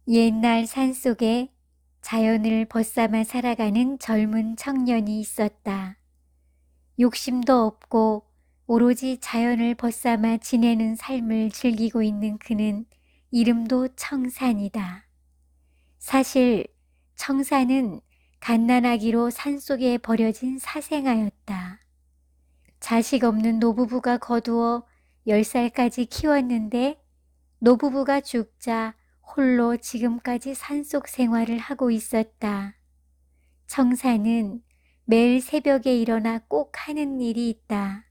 옛날 산속에 자연을 벗삼아 살아가는 젊은 청년이 있었다. 욕심도 없고 오로지 자연을 벗삼아 지내는 삶을 즐기고 있는 그는 이름도 청산이다. 사실 청산은 갓난아기로 산속에 버려진 사생아였다. 자식 없는 노부부가 거두어 10살까지 키웠는데 노부부가 죽자 홀로 지금까지 산속 생활을 하고 있었다. 청산은 매일 새벽에 일어나 꼭 하는 일이 있다.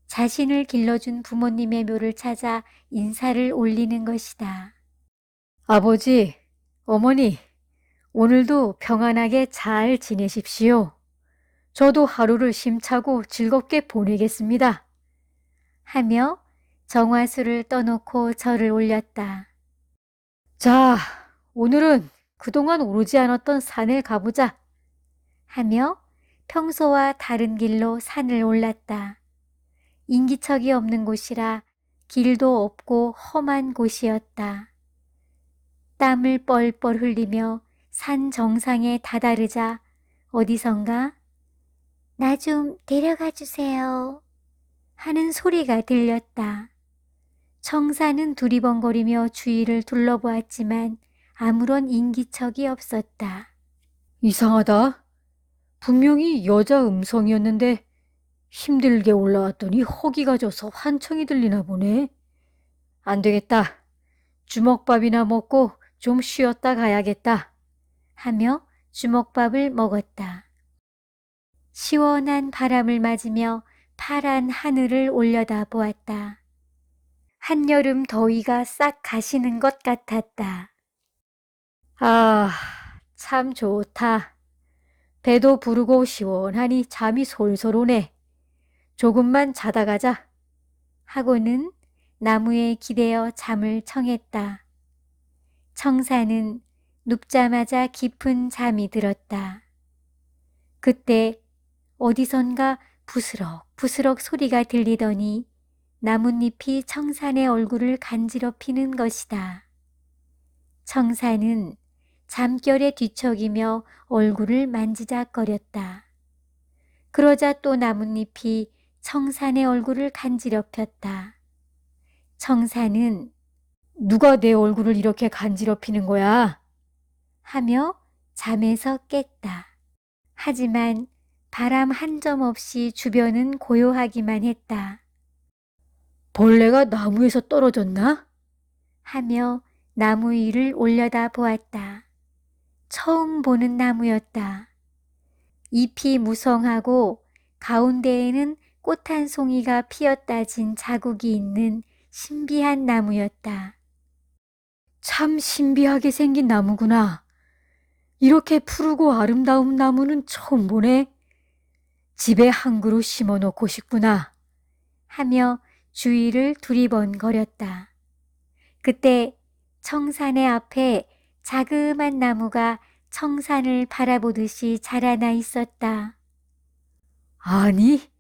자신을 길러준 부모님의 묘를 찾아 인사를 올리는 것이다. 아버지, 어머니, 오늘도 평안하게 잘 지내십시오. 저도 하루를 힘차고 즐겁게 보내겠습니다. 하며 정화수를 떠놓고 절을 올렸다. 자, 오늘은 그동안 오르지 않았던 산을 가보자. 하며 평소와 다른 길로 산을 올랐다. 인기척이 없는 곳이라 길도 없고 험한 곳이었다. 땀을 뻘뻘 흘리며 산 정상에 다다르자 어디선가 "나 좀 데려가 주세요" 하는 소리가 들렸다. 청산은 두리번거리며 주위를 둘러보았지만 아무런 인기척이 없었다. 이상하다. 분명히 여자 음성이었는데 힘들게 올라왔더니 허기가 져서 환청이 들리나 보네. 안 되겠다. 주먹밥이나 먹고 좀 쉬었다 가야겠다. 하며 주먹밥을 먹었다. 시원한 바람을 맞으며 파란 하늘을 올려다 보았다. 한여름 더위가 싹 가시는 것 같았다. 아, 참 좋다. 배도 부르고 시원하니 잠이 솔솔 오네. 조금만 자다 가자. 하고는 나무에 기대어 잠을 청했다. 청사는 눕자마자 깊은 잠이 들었다. 그때 어디선가 부스럭부스럭 소리가 들리더니 나뭇잎이 청산의 얼굴을 간지럽히는 것이다. 청산은 잠결에 뒤척이며 얼굴을 만지작거렸다. 그러자 또 나뭇잎이 청산의 얼굴을 간지럽혔다. 청산은 누가 내 얼굴을 이렇게 간지럽히는 거야? 하며 잠에서 깼다. 하지만 바람 한 점 없이 주변은 고요하기만 했다. 벌레가 나무에서 떨어졌나? 하며 나무 위를 올려다 보았다. 처음 보는 나무였다. 잎이 무성하고 가운데에는 꽃 한 송이가 피었다진 자국이 있는 신비한 나무였다. 참 신비하게 생긴 나무구나. 이렇게 푸르고 아름다운 나무는 처음 보네. 집에 한 그루 심어 놓고 싶구나. 하며 주위를 두리번거렸다. 그때 청산의 앞에 자그만 나무가 청산을 바라보듯이 자라나 있었다. 아니,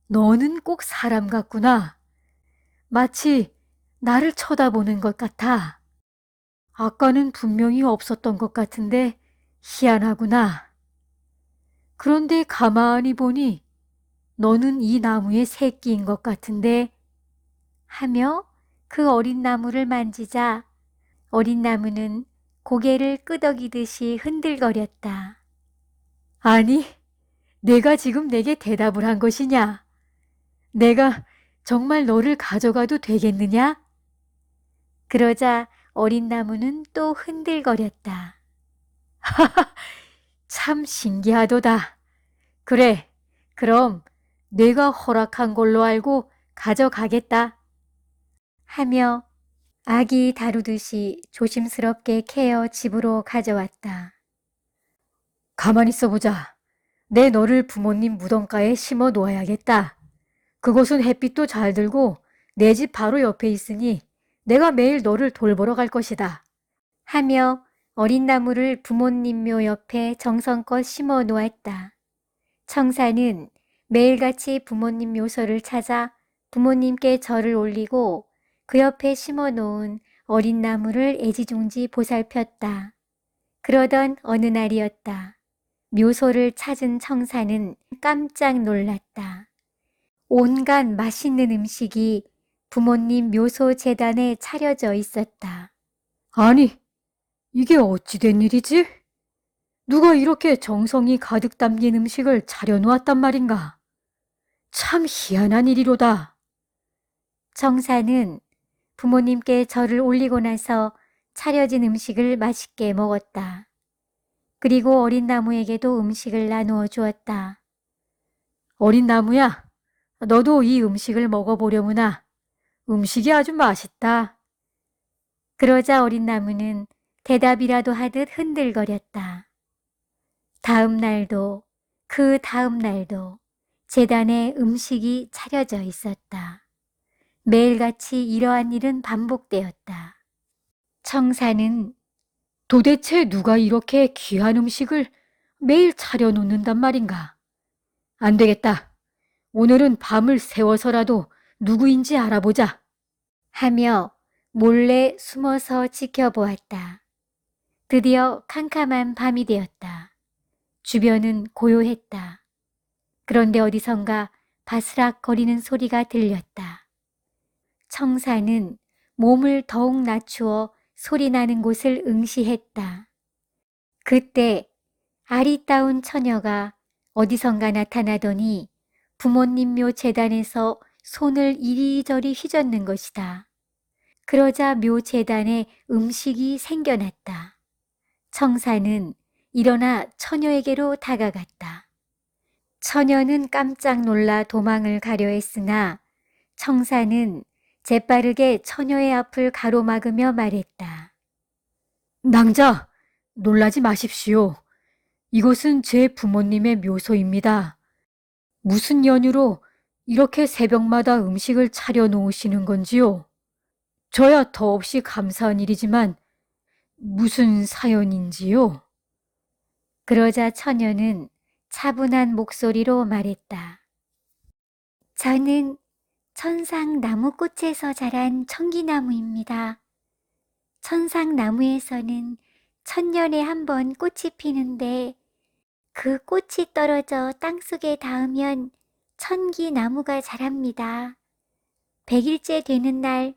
너는 꼭 사람 같구나. 마치 나를 쳐다보는 것 같아. 아까는 분명히 없었던 것 같은데 희한하구나. 그런데 가만히 보니 너는 이 나무의 새끼인 것 같은데. 하며 그 어린 나무를 만지자 어린 나무는 고개를 끄덕이듯이 흔들거렸다. 아니, 내가 지금 내게 대답을 한 것이냐? 내가 정말 너를 가져가도 되겠느냐? 그러자 어린 나무는 또 흔들거렸다. 참 신기하도다. 그래, 그럼 내가 허락한 걸로 알고 가져가겠다. 하며 아기 다루듯이 조심스럽게 캐어 집으로 가져왔다. 가만히 있어보자. 내 너를 부모님 무덤가에 심어 놓아야겠다. 그곳은 햇빛도 잘 들고 내 집 바로 옆에 있으니 내가 매일 너를 돌보러 갈 것이다. 하며 어린 나무를 부모님 묘 옆에 정성껏 심어 놓았다. 청사는 매일같이 부모님 묘소를 찾아 부모님께 절을 올리고 그 옆에 심어 놓은 어린 나무를 애지중지 보살폈다. 그러던 어느 날이었다. 묘소를 찾은 청사는 깜짝 놀랐다. 온갖 맛있는 음식이 부모님 묘소 재단에 차려져 있었다. 아니, 이게 어찌 된 일이지? 누가 이렇게 정성이 가득 담긴 음식을 차려놓았단 말인가? 참 희한한 일이로다. 청사는 부모님께 절을 올리고 나서 차려진 음식을 맛있게 먹었다. 그리고 어린 나무에게도 음식을 나누어 주었다. 어린 나무야, 너도 이 음식을 먹어보려무나. 음식이 아주 맛있다. 그러자 어린 나무는 대답이라도 하듯 흔들거렸다. 다음 날도 그 다음 날도 제단에 음식이 차려져 있었다. 매일같이 이러한 일은 반복되었다. 청사는 도대체 누가 이렇게 귀한 음식을 매일 차려놓는단 말인가? 안 되겠다. 오늘은 밤을 새워서라도 누구인지 알아보자. 하며 몰래 숨어서 지켜보았다. 드디어 캄캄한 밤이 되었다. 주변은 고요했다. 그런데 어디선가 바스락거리는 소리가 들렸다. 청사는 몸을 더욱 낮추어 소리나는 곳을 응시했다. 그때 아리따운 처녀가 어디선가 나타나더니 부모님 묘 재단에서 손을 이리저리 휘젓는 것이다. 그러자 묘 재단에 음식이 생겨났다. 청사는 일어나 처녀에게로 다가갔다. 처녀는 깜짝 놀라 도망을 가려 했으나 청사는 재빠르게 처녀의 앞을 가로막으며 말했다. 낭자, 놀라지 마십시오. 이곳은 제 부모님의 묘소입니다. 무슨 연유로 이렇게 새벽마다 음식을 차려 놓으시는 건지요? 저야 더없이 감사한 일이지만 무슨 사연인지요? 그러자 처녀는 차분한 목소리로 말했다. 저는 천상 나무꽃에서 자란 청기나무입니다. 천상 나무에서는 천년에 한 번 꽃이 피는데 그 꽃이 떨어져 땅속에 닿으면 천기나무가 자랍니다. 100일째 되는 날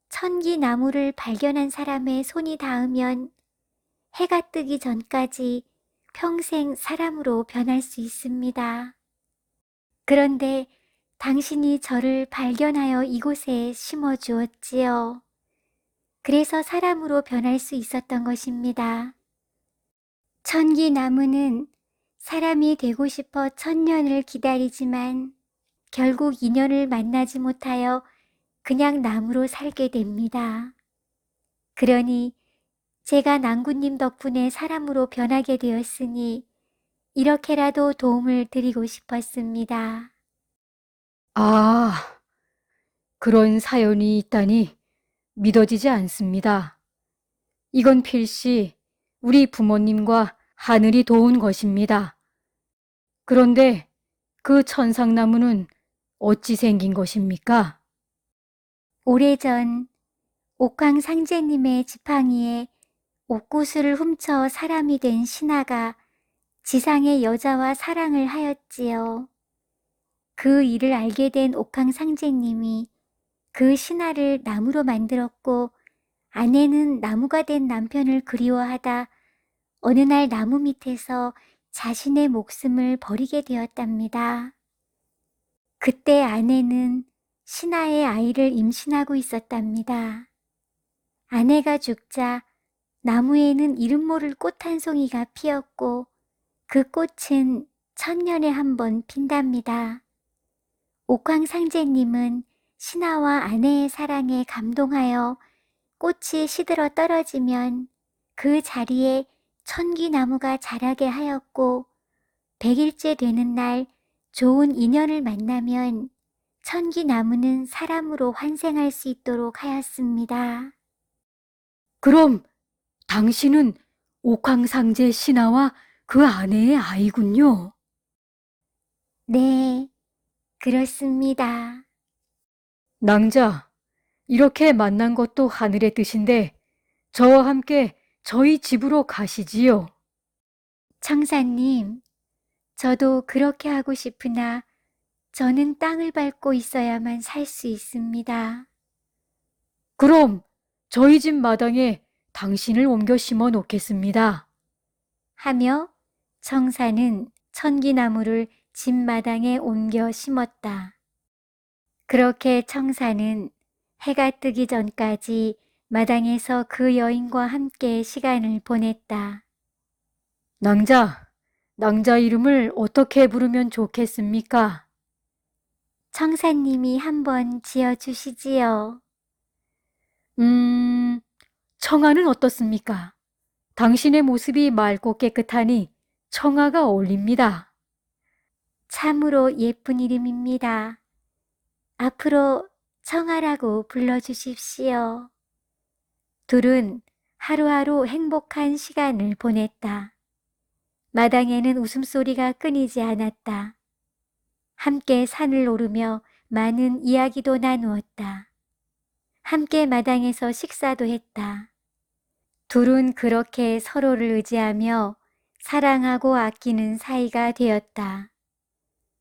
천기나무를 발견한 사람의 손이 닿으면 해가 뜨기 전까지 평생 사람으로 변할 수 있습니다. 그런데 당신이 저를 발견하여 이곳에 심어 주었지요. 그래서 사람으로 변할 수 있었던 것입니다. 천기나무는 사람이 되고 싶어 천년을 기다리지만 결국 인연을 만나지 못하여 그냥 나무로 살게 됩니다. 그러니 제가 낭구님 덕분에 사람으로 변하게 되었으니 이렇게라도 도움을 드리고 싶었습니다. 아, 그런 사연이 있다니 믿어지지 않습니다. 이건 필시 우리 부모님과 하늘이 도운 것입니다. 그런데 그 천상나무는 어찌 생긴 것입니까? 오래전 옥황상제님의 지팡이에 옥구슬을 훔쳐 사람이 된 신하가 지상의 여자와 사랑을 하였지요. 그 일을 알게 된 옥황상제님이 그 신하를 나무로 만들었고 아내는 나무가 된 남편을 그리워하다 어느 날 나무 밑에서 자신의 목숨을 버리게 되었답니다. 그때 아내는 신하의 아이를 임신하고 있었답니다. 아내가 죽자 나무에는 이름 모를 꽃 한 송이가 피었고 그 꽃은 천년에 한 번 핀답니다. 옥황상제님은 신하와 아내의 사랑에 감동하여 꽃이 시들어 떨어지면 그 자리에 천기나무가 자라게 하였고 100일째 되는 날 좋은 인연을 만나면 천기나무는 사람으로 환생할 수 있도록 하였습니다. 그럼 당신은 옥황상제 신하와 그 아내의 아이군요. 네, 그렇습니다. 낭자, 이렇게 만난 것도 하늘의 뜻인데 저와 함께 저희 집으로 가시지요. 청사님, 저도 그렇게 하고 싶으나 저는 땅을 밟고 있어야만 살 수 있습니다. 그럼 저희 집 마당에 당신을 옮겨 심어 놓겠습니다. 하며 청사는 천기나무를 집 마당에 옮겨 심었다. 그렇게 청사는 해가 뜨기 전까지 마당에서 그 여인과 함께 시간을 보냈다. 낭자 이름을 어떻게 부르면 좋겠습니까? 청사님이 한번 지어주시지요. 청아는 어떻습니까? 당신의 모습이 맑고 깨끗하니 청아가 어울립니다. 참으로 예쁜 이름입니다. 앞으로 청아라고 불러주십시오. 둘은 하루하루 행복한 시간을 보냈다. 마당에는 웃음소리가 끊이지 않았다. 함께 산을 오르며 많은 이야기도 나누었다. 함께 마당에서 식사도 했다. 둘은 그렇게 서로를 의지하며 사랑하고 아끼는 사이가 되었다.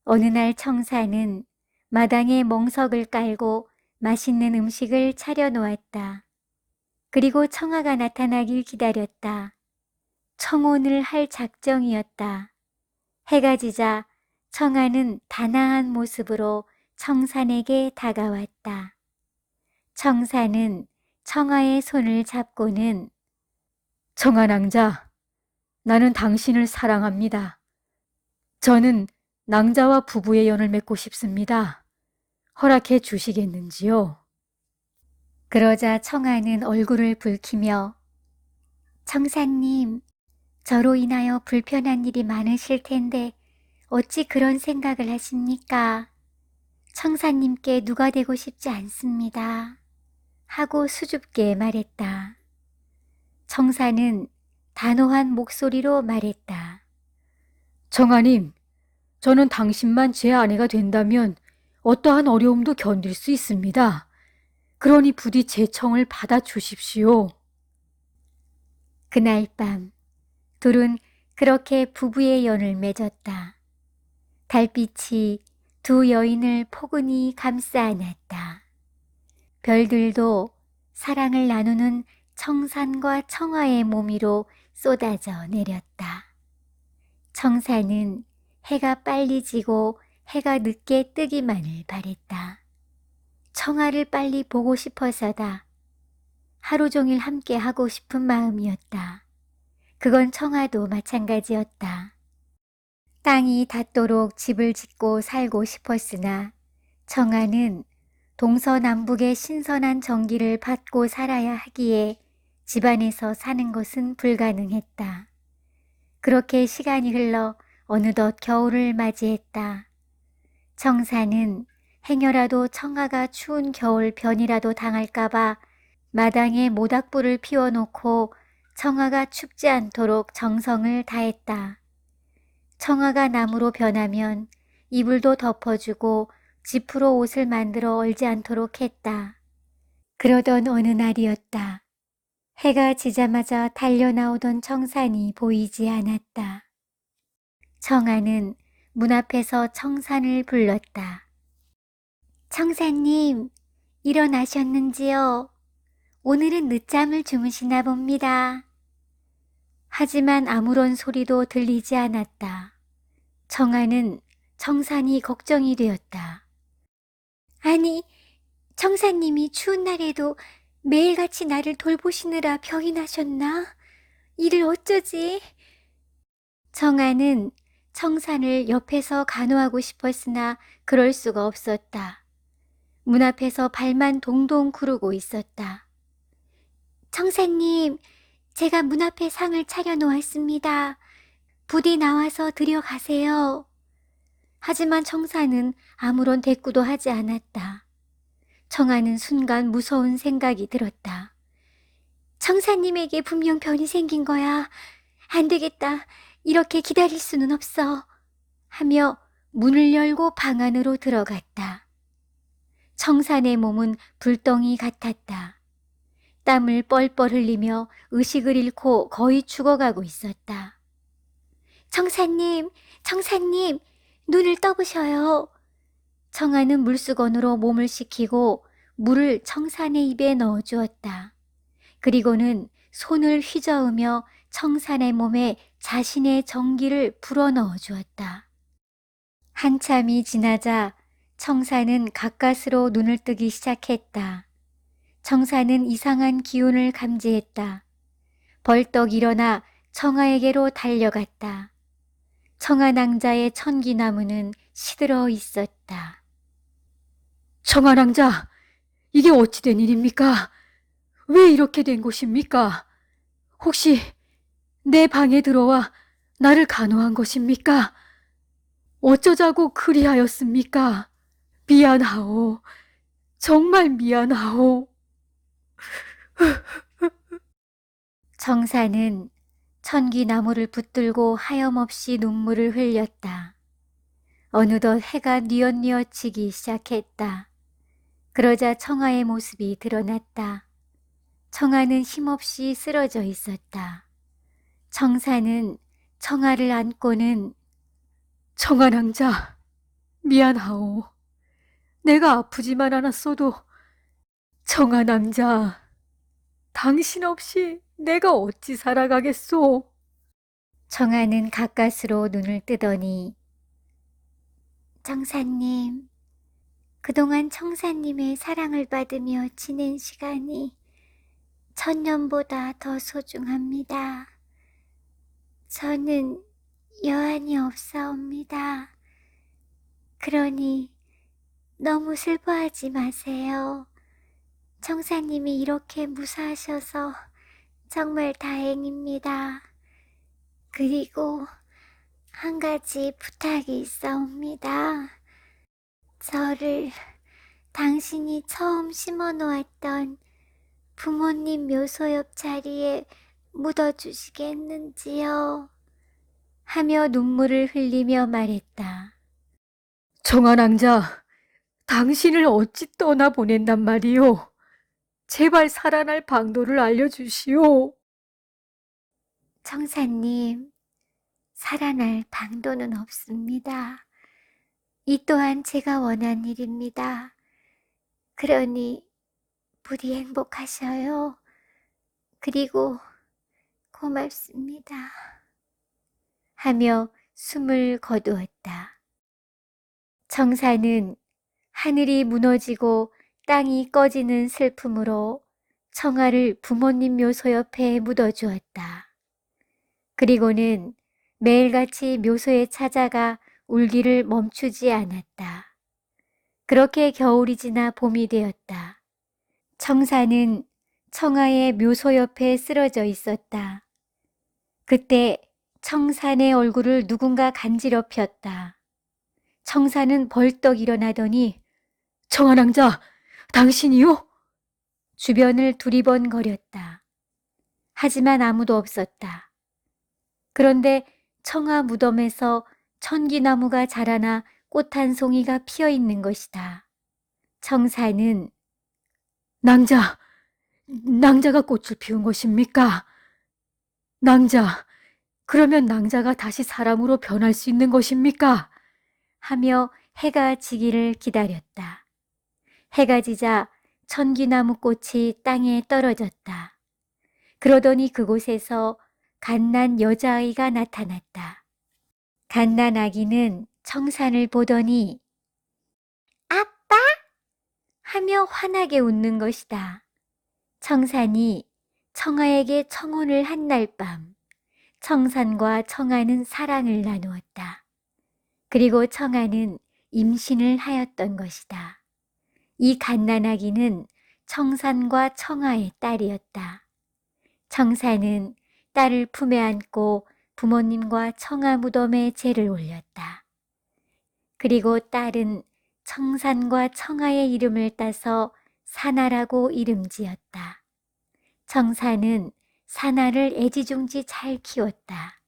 어느 날 청사는 마당에 멍석을 깔고 맛있는 음식을 차려 놓았다. 그리고 청아가 나타나길 기다렸다. 청혼을 할 작정이었다. 해가 지자 청아는 단아한 모습으로 청산에게 다가왔다. 청사는 청아의 손을 잡고는 청아 낭자, 나는 당신을 사랑합니다. 저는 낭자와 부부의 연을 맺고 싶습니다. 허락해 주시겠는지요? 그러자 청아는 얼굴을 붉히며 청사님, 저로 인하여 불편한 일이 많으실 텐데 어찌 그런 생각을 하십니까? 청사님께 누가 되고 싶지 않습니다. 하고 수줍게 말했다. 청사는 단호한 목소리로 말했다. 청아님, 저는 당신만 제 아내가 된다면 어떠한 어려움도 견딜 수 있습니다. 그러니 부디 제 청을 받아주십시오. 그날 밤 둘은 그렇게 부부의 연을 맺었다. 달빛이 두 여인을 포근히 감싸 안았다. 별들도 사랑을 나누는 청산과 청아의 몸 위로 쏟아져 내렸다. 청산은 해가 빨리 지고 해가 늦게 뜨기만을 바랬다. 청아를 빨리 보고 싶어서다. 하루 종일 함께 하고 싶은 마음이었다. 그건 청아도 마찬가지였다. 땅이 닿도록 집을 짓고 살고 싶었으나 청아는 동서남북의 신선한 전기를 받고 살아야 하기에 집안에서 사는 것은 불가능했다. 그렇게 시간이 흘러 어느덧 겨울을 맞이했다. 청사는 행여라도 청아가 추운 겨울 변이라도 당할까봐 마당에 모닥불을 피워놓고 청아가 춥지 않도록 정성을 다했다. 청아가 나무로 변하면 이불도 덮어주고 지프로 옷을 만들어 얼지 않도록 했다. 그러던 어느 날이었다. 해가 지자마자 달려나오던 청산이 보이지 않았다. 청아는 문 앞에서 청산을 불렀다. 청산님, 일어나셨는지요? 오늘은 늦잠을 주무시나 봅니다. 하지만 아무런 소리도 들리지 않았다. 청아는 청산이 걱정이 되었다. 아니, 청사님이 추운 날에도 매일같이 나를 돌보시느라 병이 나셨나? 이를 어쩌지? 청아는 청산을 옆에서 간호하고 싶었으나 그럴 수가 없었다. 문 앞에서 발만 동동 구르고 있었다. 청사님, 제가 문 앞에 상을 차려 놓았습니다. 부디 나와서 들여가세요. 하지만 청사는 아무런 대꾸도 하지 않았다. 청아는 순간 무서운 생각이 들었다. 청사님에게 분명 변이 생긴 거야. 안 되겠다. 이렇게 기다릴 수는 없어. 하며 문을 열고 방 안으로 들어갔다. 청산의 몸은 불덩이 같았다. 땀을 뻘뻘 흘리며 의식을 잃고 거의 죽어가고 있었다. 청사님, 청사님, 눈을 떠보셔요. 청아는 물수건으로 몸을 식히고 물을 청산의 입에 넣어주었다. 그리고는 손을 휘저으며 청산의 몸에 자신의 정기를 불어넣어 주었다. 한참이 지나자 청산은 가까스로 눈을 뜨기 시작했다. 청산은 이상한 기운을 감지했다. 벌떡 일어나 청아에게로 달려갔다. 청아 낭자의 천기나무는 시들어 있었다. 청아 낭자, 이게 어찌 된 일입니까? 왜 이렇게 된 것입니까? 혹시 내 방에 들어와 나를 간호한 것입니까? 어쩌자고 그리하였습니까? 미안하오. 정말 미안하오. 청사는 천기나무를 붙들고 하염없이 눈물을 흘렸다. 어느덧 해가 뉘엿뉘엿지기 시작했다. 그러자 청아의 모습이 드러났다. 청아는 힘없이 쓰러져 있었다. 청사는 청아를 안고는 청아 낭자, 미안하오. 내가 아프지만 않았어도 청아 낭자, 당신 없이 내가 어찌 살아가겠소? 청아는 가까스로 눈을 뜨더니 청사님, 그동안 청사님의 사랑을 받으며 지낸 시간이 천년보다 더 소중합니다. 저는 여한이 없사옵니다. 그러니 너무 슬퍼하지 마세요. 청사님이 이렇게 무사하셔서 정말 다행입니다. 그리고 한 가지 부탁이 있사옵니다. 저를 당신이 처음 심어 놓았던 부모님 묘소 옆 자리에 묻어주시겠는지요? 하며 눈물을 흘리며 말했다. 청아 낭자, 당신을 어찌 떠나보낸단 말이오? 제발 살아날 방도를 알려주시오. 청사님, 살아날 방도는 없습니다. 이 또한 제가 원한 일입니다. 그러니 부디 행복하셔요. 그리고 고맙습니다. 하며 숨을 거두었다. 청사는 하늘이 무너지고 땅이 꺼지는 슬픔으로 청아를 부모님 묘소 옆에 묻어주었다. 그리고는 매일같이 묘소에 찾아가 울기를 멈추지 않았다. 그렇게 겨울이 지나 봄이 되었다. 청사는 청아의 묘소 옆에 쓰러져 있었다. 그때 청산의 얼굴을 누군가 간지럽혔다. 청사는 벌떡 일어나더니 청아 낭자, 당신이요? 주변을 두리번거렸다. 하지만 아무도 없었다. 그런데 청아 무덤에서 천기나무가 자라나 꽃 한 송이가 피어 있는 것이다. 청사는 낭자가 꽃을 피운 것입니까? 낭자, 그러면 낭자가 다시 사람으로 변할 수 있는 것입니까? 하며 해가 지기를 기다렸다. 해가 지자 천기나무 꽃이 땅에 떨어졌다. 그러더니 그곳에서 갓난 여자아이가 나타났다. 갓난 아기는 청산을 보더니 아빠! 하며 환하게 웃는 것이다. 청산이 청아에게 청혼을 한 날 밤, 청산과 청아는 사랑을 나누었다. 그리고 청아는 임신을 하였던 것이다. 이 갓난아기는 청산과 청아의 딸이었다. 청산은 딸을 품에 안고 부모님과 청아 무덤에 제를 올렸다. 그리고 딸은 청산과 청아의 이름을 따서 사나라고 이름 지었다. 청산은 사나를 애지중지 잘 키웠다.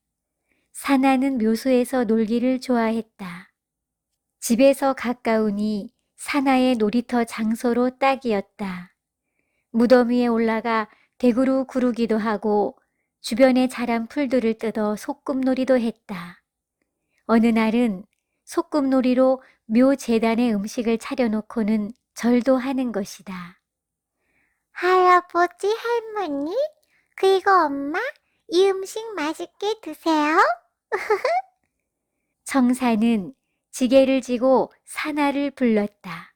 사나는 묘소에서 놀기를 좋아했다. 집에서 가까우니 사나의 놀이터 장소로 딱이었다. 무덤 위에 올라가 대구루 구르기도 하고 주변에 자란 풀들을 뜯어 소꿉놀이도 했다. 어느 날은 소꿉놀이로 묘 재단에 음식을 차려놓고는 절도 하는 것이다. 할아버지, 할머니, 그리고 엄마, 이 음식 맛있게 드세요. 청사는 지게를 지고 사나를 불렀다.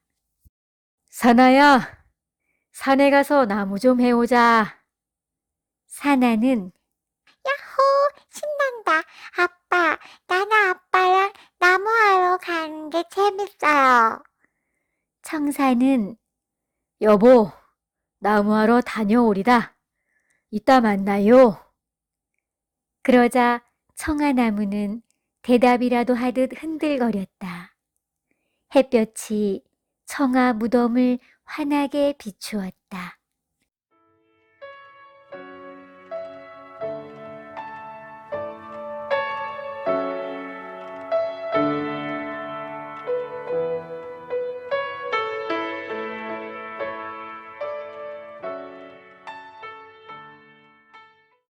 사나야, 산에 가서 나무 좀 해오자. 사나는 야호, 신난다. 아빠, 나는 아빠랑 나무하러 가는 게 재밌어요. 청사는 여보, 나무하러 다녀오리다. 이따 만나요. 그러자 청아나무는 대답이라도 하듯 흔들거렸다. 햇볕이 청아 무덤을 환하게 비추었다.